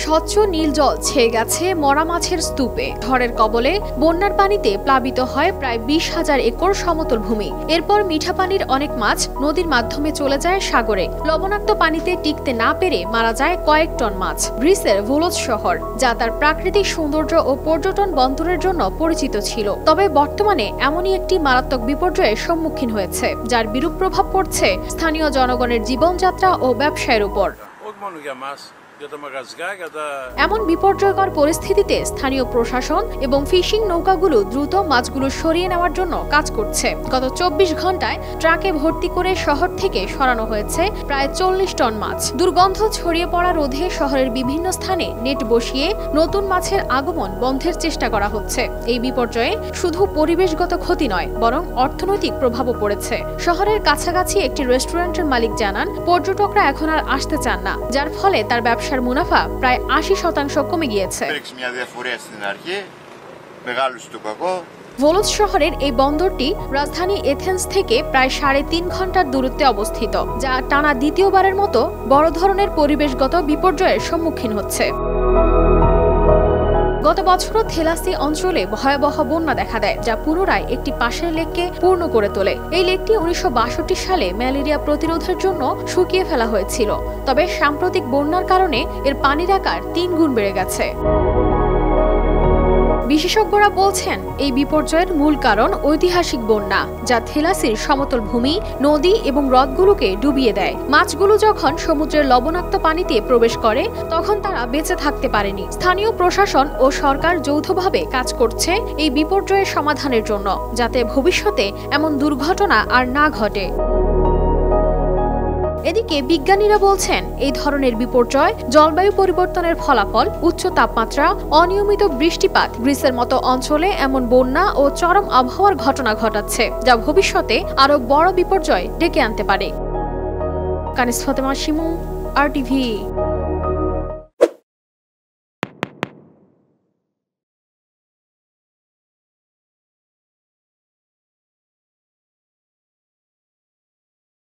স্বচ্ছ নীল জল ছেয়ে গেছে মরা মাছের স্তূপে। ঝড়ের কবলে বন্যার পানিতে প্লাবিত হয় প্রায় 20,000 একর সমতল ভূমি। এরপর মিঠা পানির অনেক মাছ নদীর মাধ্যমে চলে যায় সাগরে। লবণাক্ত পানিতে টিকতে না পেরে মারা যায় কয়েক টন মাছ। গ্রিসের ভোলোস শহর, যা তার প্রাকৃতিক সৌন্দর্য ও পর্যটন বন্দরের জন্য পরিচিত ছিল, তবে বর্তমানে এমনই একটি মারাত্মক বিপর্যয়ের সম্মুখীন হয়েছে, যার বিরূপ প্রভাব পড়ছে স্থানীয় জনগণের জীবনযাত্রা ও ব্যবসায়ের উপর। এমন বিপর্যয়কর পরিস্থিতিতে স্থানীয় প্রশাসন এবং ফিশিং নৌকাগুলো দ্রুত মাছগুলো সরিয়ে নেওয়ার জন্য কাজ করছে। গত 24 ঘন্টায় ট্রাকে ভর্তি করে শহর থেকে সরানো হয়েছে প্রায় 40 টন মাছ। দুর্গন্ধ ছড়িয়ে পড়া রোধে শহরের বিভিন্ন স্থানে নেট বসিয়ে নতুন মাছের আগমন বন্ধের চেষ্টা করা হচ্ছে। এই বিপর্যয়ে শুধু পরিবেশগত ক্ষতি নয়, বরং অর্থনৈতিক প্রভাবও পড়েছে। শহরের কাছাকাছি একটি রেস্টুরেন্টের মালিক জানান, পর্যটকরা এখন আর আসতে চান না, যার ফলে তার ব্যবসার মুনাফা প্রায় 80% কমে গিয়েছে। ভোলোস শহরের এই বন্দরটি রাজধানী এথেন্স থেকে প্রায় 3.5 ঘন্টার দূরত্বে অবস্থিত, যা টানা দ্বিতীয়বারের মতো বড় ধরনের পরিবেশগত বিপর্যয়ের সম্মুখীন হচ্ছে। গত বছরও থেলাসি অঞ্চলে ভয়াবহ বন্যা দেখা দেয়, যা পুনরায় একটি পাশের লেককে পূর্ণ করে তোলে। এই লেকটি 1962 সালে ম্যালেরিয়া প্রতিরোধের জন্য শুকিয়ে ফেলা হয়েছিল, তবে সাম্প্রতিক বন্যার কারণে এর পানির আকার 3 গুণ বেড়ে গেছে। বিশেষজ্ঞরা বলছেন, এই বিপর্যয়ের মূল কারণ ঐতিহাসিক বন্যা, যা থেলাসির সমতল ভূমি, নদী এবং হ্রদগুলোকে ডুবিয়ে দেয়। মাছগুলো যখন সমুদ্রের লবণাক্ত পানিতে প্রবেশ করে, তখন তারা বেঁচে থাকতে পারেনি। স্থানীয় প্রশাসন ও সরকার যৌথভাবে কাজ করছে এই বিপর্যয়ের সমাধানের জন্য, যাতে ভবিষ্যতে এমন দুর্ঘটনা আর না ঘটে। এদিকে বিজ্ঞানীরা বলছেন, এই ধরনের বিপর্যয় জলবায়ু পরিবর্তনের ফলাফল। উচ্চ তাপমাত্রা, অনিয়মিত বৃষ্টিপাত গ্রিসের মতো অঞ্চলে এমন বন্যা ও চরম আবহাওয়ার ঘটনা ঘটাচ্ছে, যা ভবিষ্যতে আরো বড় বিপর্যয় ডেকে আনতে পারে। কানিস ফাতেমা শিমু, RTV।